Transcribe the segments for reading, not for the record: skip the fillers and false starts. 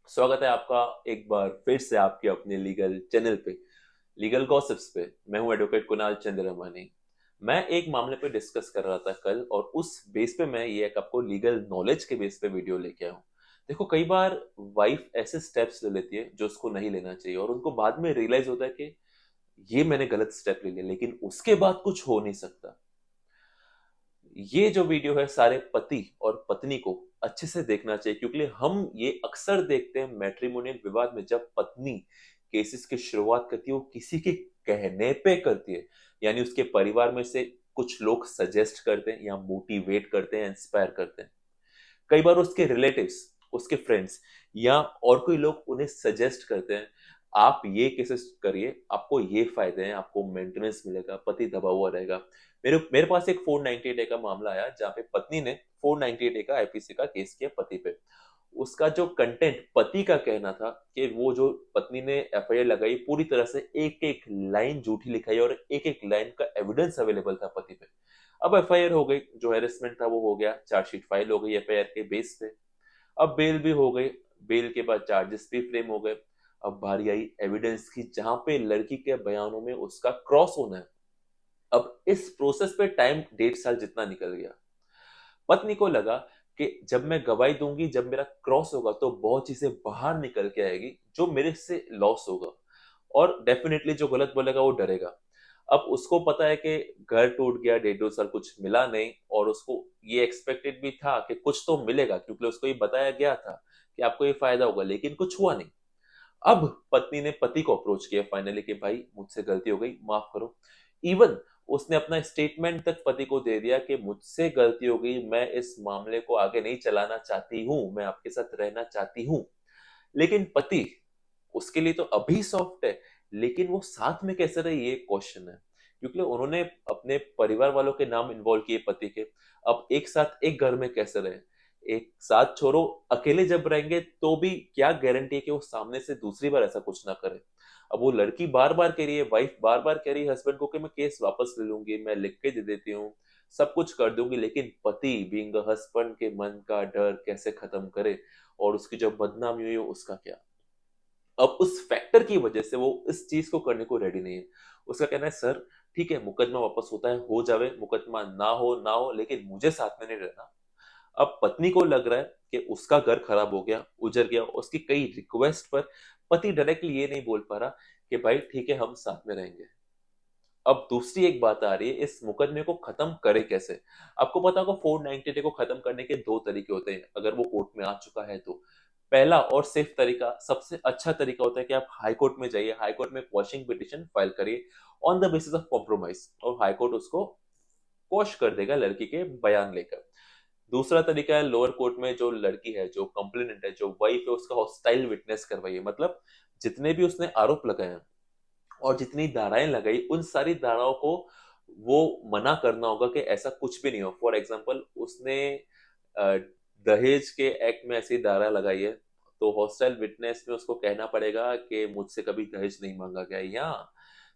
स्वागत है आपका एक बार फिर से आपके अपने लीगल चैनल पे, लीगल गॉसिप्स पे। मैं हूं एडवोकेट कुणाल चंद्रमानी। मैं एक मामले पे डिस्कस कर रहा था कल, और उस बेस पे मैं ये एक आपको लीगल नॉलेज के बेस पे वीडियो लेके आया हूं। देखो, कई बार वाइफ ऐसे स्टेप्स ले लेती है जो उसको नहीं लेना चाहिए, और उनको बाद में रियलाइज होता है कि ये मैंने गलत स्टेप ले लिया, लेकिन उसके बाद कुछ हो नहीं सकता। ये जो वीडियो है सारे पति और पत्नी को अच्छे से देखना चाहिए, क्योंकि हम ये अक्सर देखते हैं मैट्रिमोनियल विवाद में, जब पत्नी केसेस की शुरुआत करती है वो किसी के कहने पे करती है। यानी उसके परिवार में से कुछ लोग सजेस्ट करते हैं या मोटिवेट करते हैं, इंस्पायर करते हैं। कई बार उसके रिलेटिव्स, उसके फ्रेंड्स या और कोई लोग उन्हें सजेस्ट करते हैं, आप ये केसेस करिए, आपको ये फायदे हैं, आपको मेंटेनेंस मिलेगा, पति दबा हुआ रहेगा। मेरे मेरे पास एक 498 ए का मामला आया, जहां पे पत्नी ने 498 ए का आईपीसी का केस किया पति पे। उसका जो कंटेंट, पति का कहना था कि वो जो पत्नी ने एफआईआर लगाई, पूरी तरह से एक एक लाइन झूठी लिखाई और एक एक लाइन का एविडेंस अवेलेबल था पति पे। अब एफआईआर हो गई, जो हेरेसमेंट था वो हो गया, चार्जशीट फाइल हो गई एफआईआर के बेस पे। अब बेल भी हो गई, बेल के बाद चार्जेस भी फ्रेम हो गए। अब बारी आई एविडेंस की, जहां पे लड़की के बयानों में उसका क्रॉस होना है। अब इस प्रोसेस पे टाइम 1.5 साल जितना निकल गया। पत्नी को लगा कि जब मैं गवाही दूंगी, जब मेरा क्रॉस होगा, तो बहुत चीजें बाहर निकल के आएगी जो मेरे से लॉस होगा, और डेफिनेटली जो गलत बोलेगा वो डरेगा। अब उसको पता है कि घर टूट गया, 1.5 2 साल कुछ मिला नहीं, और उसको ये एक्सपेक्टेड भी था कि कुछ तो मिलेगा, क्योंकि उसको ये बताया गया था कि आपको ये फायदा होगा, लेकिन कुछ हुआ नहीं। अब पत्नी ने पति को अप्रोच किया फाइनली कि भाई मुझसे गलती हो गई, माफ करो। इवन उसने अपना स्टेटमेंट तक पति को दे दिया कि मुझसे गलती हो गई, मैं इस मामले को आगे नहीं चलाना चाहती हूँ, मैं आपके साथ रहना चाहती हूँ। लेकिन पति, उसके लिए तो अभी सॉफ्ट है, लेकिन वो साथ में कैसे रहे ये क्वेश्चन है, क्योंकि उन्होंने अपने परिवार वालों के नाम इन्वॉल्व किए पति के। अब एक साथ एक घर में कैसे रहे, एक साथ छोड़ो, अकेले जब रहेंगे तो भी क्या गारंटी है कि वो सामने से दूसरी बार ऐसा कुछ ना करे। अब वो लड़की बार बार कह रही है, वाइफ बार बार कह रही है हस्बैंड को कि मैं केस वापस ले लूंगी, मैं लिख के दे देती हूँ, सब कुछ कर दूंगी, लेकिन पति बीइंग अ हस्बैंड के मन का डर कैसे खत्म करे, और उसकी जो बदनामी हुई है उसका क्या। अब उस फैक्टर की वजह से वो इस चीज को करने को रेडी नहीं है। उसका कहना है, सर ठीक है, मुकदमा वापस होता है, हो जावे, मुकदमा ना हो, लेकिन मुझे साथ में नहीं रहना। अब पत्नी को लग रहा है कि उसका घर खराब हो गया, उजड़ गया, उसकी कई रिक्वेस्ट पर पति डायरेक्टली ये नहीं बोल पा रहा कि भाई ठीक है, हम साथ में रहेंगे। अब दूसरी एक बात आ रही है, इस मुकदमे को खत्म करे कैसे। आपको पता होगा 498 को खत्म करने के दो तरीके होते हैं, अगर वो कोर्ट में आ चुका है तो। पहला और सेफ तरीका, सबसे अच्छा तरीका होता है कि आप हाई कोर्ट में जाइए, हाई कोर्ट में क्वॉशिंग पिटिशन फाइल करिए on the basis of compromise, और हाई कोर्ट उसको क्वॉश कर देगा लड़की के बयान लेकर। दूसरा तरीका है लोअर कोर्ट में, जो लड़की है, जो कंप्लेनेंट है, जो वाइफ है, उसका हॉस्टाइल विटनेस करवाइए। मतलब जितने भी उसने आरोप लगाए हैं और जितनी धाराएं लगाई, उन सारी धाराओं को वो मना करना होगा कि ऐसा कुछ भी नहीं हो। फॉर एग्जाम्पल, उसने अ, दहेज के एक्ट में ऐसी धारा लगाई है, तो हॉस्टाइल विटनेस में उसको कहना पड़ेगा कि मुझसे कभी दहेज नहीं मांगा गया, या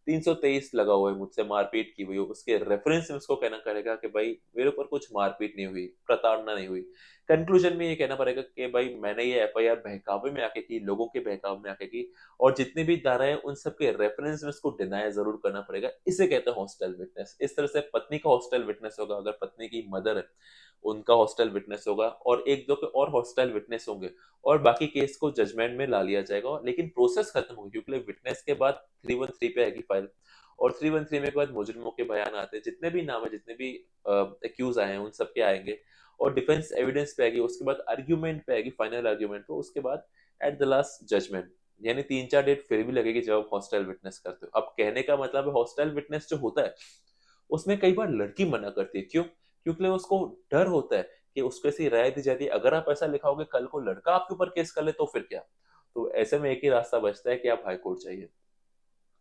323 लगा हुआ है, मुझसे मारपीट की हुई हो, उसके रेफरेंस में उसको कहना पड़ेगा कि भाई मेरे ऊपर कुछ मारपीट नहीं हुई, प्रताड़ना नहीं हुई। कंक्लूजन में ये कहना पड़ेगा कि भाई मैंने ये एफआईआर बहकावे में आके की, लोगों के बहकावे में आके की, और जितनी भी धाराएं उन सब के रेफरेंस में उसको डिनाई जरूर करना पड़ेगा। इसे कहते हैं हॉस्टाइल विटनेस। इस तरह से पत्नी का हॉस्टाइल विटनेस होगा, अगर पत्नी की मदर है उनका हॉस्टाइल विटनेस होगा, और एक दो के और हॉस्टाइल विटनेस होंगे, और बाकी केस को जजमेंट में ला लिया जाएगा, लेकिन प्रोसेस खत्म होगी, क्योंकि विटनेस के बाद 313 पे आएगी फाइल, और 313 में के बाद मुजरिमों के बयान आते हैं, जितने भी नाम है, जितने भी एक्यूज आए हैं उन सबके आएंगे, और डिफेंस एविडेंस पे आएगी, उसके बाद आर्ग्यूमेंट पे आएगी, फाइनल आर्ग्यूमेंट पे, उसके बाद एट द लास्ट जजमेंट। यानी 3 4 डेट फिर भी लगेगी जब आप हॉस्टाइल विटनेस करते हो। अब कहने का मतलब है, हॉस्टाइल विटनेस जो होता है उसमें कई बार लड़की मना करती है, क्यों? क्योंकि उसको डर होता है कि उसको ऐसी राय दी जाती है, अगर आप ऐसा लिखाओगे कल को लड़का आपके ऊपर केस कर ले तो फिर क्या। तो ऐसे में एक ही रास्ता बचता है कि आप हाई कोर्ट जाइए।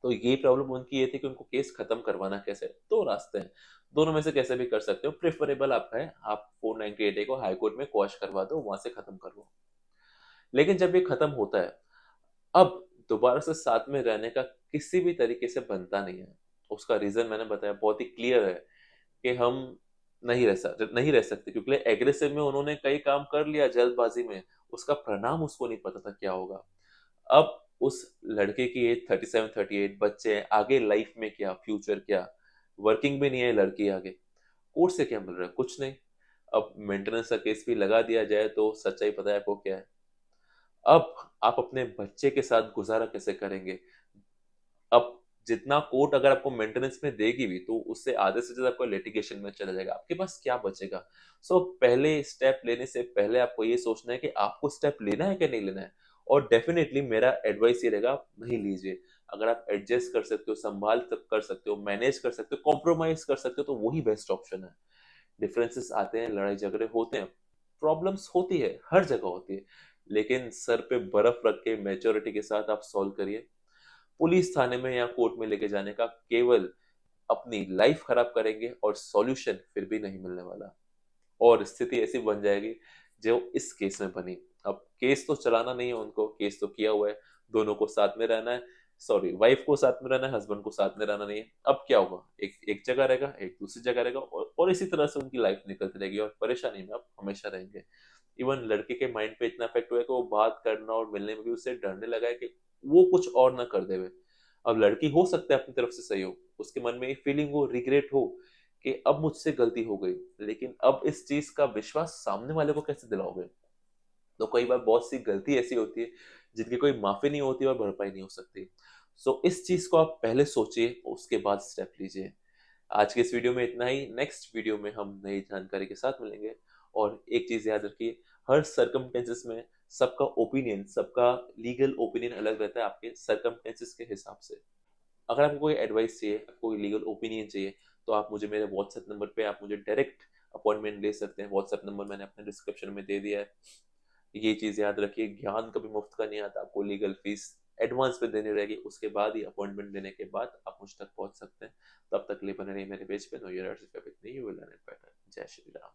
तो ये प्रॉब्लम उनकी ये थी कि उनको केस खत्म करवाना कैसे। दो रास्ते हैं, दोनों में से कैसे भी कर सकते हो, प्रेफरेबल आपका है आप 498 को हाई कोर्ट में क्वॉश करवा दो, वहां से खत्म कर लो। लेकिन जब ये खत्म होता है, अब दोबारा से साथ में रहने का किसी भी तरीके से बनता नहीं है। उसका रीजन मैंने बताया, बहुत ही क्लियर है कि हम नहीं रह सकते, क्योंकि एग्रेसिव में उन्होंने कई काम कर लिया जल्दबाजी में। उसका परिणाम उसको नहीं पता था क्या होगा। अब उस लड़के की एज 37-38, बच्चे हैं, आगे लाइफ में क्या, फ्यूचर क्या, वर्किंग भी नहीं है लड़की आगे, कोर्ट से क्या मिल रहा है, कुछ नहीं। अब मेंटेनेंस का केस भी लगा दिया जाए तो सच्चाई पता है आपको क्या है। अब आप अपने बच्चे के साथ गुजारा कैसे करेंगे। अब जितना कोर्ट अगर आपको मेंटेनेंस में देगी भी तो उससे आधे से ज्यादा आपको लिटिगेशन में चला जाएगा, आपके पास क्या बचेगा। सो पहले स्टेप लेने से पहले आपको ये सोचना है कि आपको स्टेप लेना है कि नहीं लेना है। और डेफिनेटली मेरा एडवाइस ये रहेगा, आप नहीं लीजिए। अगर आप एडजस्ट कर सकते हो, संभाल कर सकते हो, मैनेज कर सकते हो, कॉम्प्रोमाइज कर सकते हो तो वही बेस्ट ऑप्शन है। डिफरेंसेस आते हैं, लड़ाई झगड़े होते हैं, प्रॉब्लम्स होती है, हर जगह होती है, लेकिन सर पे बर्फ रख के मैच्योरिटी के साथ आप सॉल्व करिए। पुलिस थाने में या कोर्ट में लेके जाने का केवल अपनी लाइफ खराब करेंगे और सॉल्यूशन फिर भी नहीं मिलने वाला। और स्थिति ऐसी बन जाएगी जो इस केस में बनी। अब केस तो चलाना नहीं है उनको, केस तो किया हुआ है, दोनों को साथ में रहना है, सॉरी वाइफ को साथ में रहना है, हस्बैंड को साथ में रहना नहीं है। अब क्या होगा, एक एक जगह रहेगा, एक दूसरी जगह रहेगा, और इसी तरह से उनकी लाइफ निकलती रहेगी और परेशानी में आप हमेशा रहेंगे। इवन लड़के के माइंड पे इतना इफेक्ट हुआ है कि वो बात करना और मिलने में भी उससे डरने लगा है कि वो कुछ और ना कर देवे। अब लड़की हो सकता है अपनी तरफ से सही हो, उसके मन में एक फीलिंग हो, रिग्रेट हो कि अब मुझसे गलती हो गई, लेकिन अब इस चीज का विश्वास सामने वाले को कैसे दिलाओगे। तो कई बार बहुत सी गलती ऐसी होती है जिनकी कोई माफी नहीं होती और भरपाई नहीं हो सकती। सो इस चीज को आप पहले सोचिए, उसके बाद स्टेप लीजिए। आज के इस वीडियो में इतना ही, नेक्स्ट वीडियो में हम नई जानकारी के साथ मिलेंगे। और एक चीज याद रखिए, हर सर्कमस्टेंसेस में सबका ओपिनियन, सबका लीगल ओपिनियन अलग रहता है आपके सर्कमस्टेंसेस के हिसाब से। अगर आपको कोई एडवाइस चाहिए, आपको कोई लीगल ओपिनियन चाहिए, तो आप मुझे मेरे व्हाट्सएप नंबर पे आप मुझे डायरेक्ट अपॉइंटमेंट ले सकते हैं। व्हाट्सएप नंबर मैंने अपने डिस्क्रिप्शन में दे दिया है। ये चीज याद रखिए, ज्ञान कभी मुफ्त का नहीं आता, आपको लीगल फीस एडवांस में देनी रहेगी, उसके बाद ही अपॉइंटमेंट लेने के बाद आप मुझ तक पहुंच सकते हैं। तब तक लिए बने रहिए मेरे पेज पे, know your, with me, you will learn it better. जय श्री राम।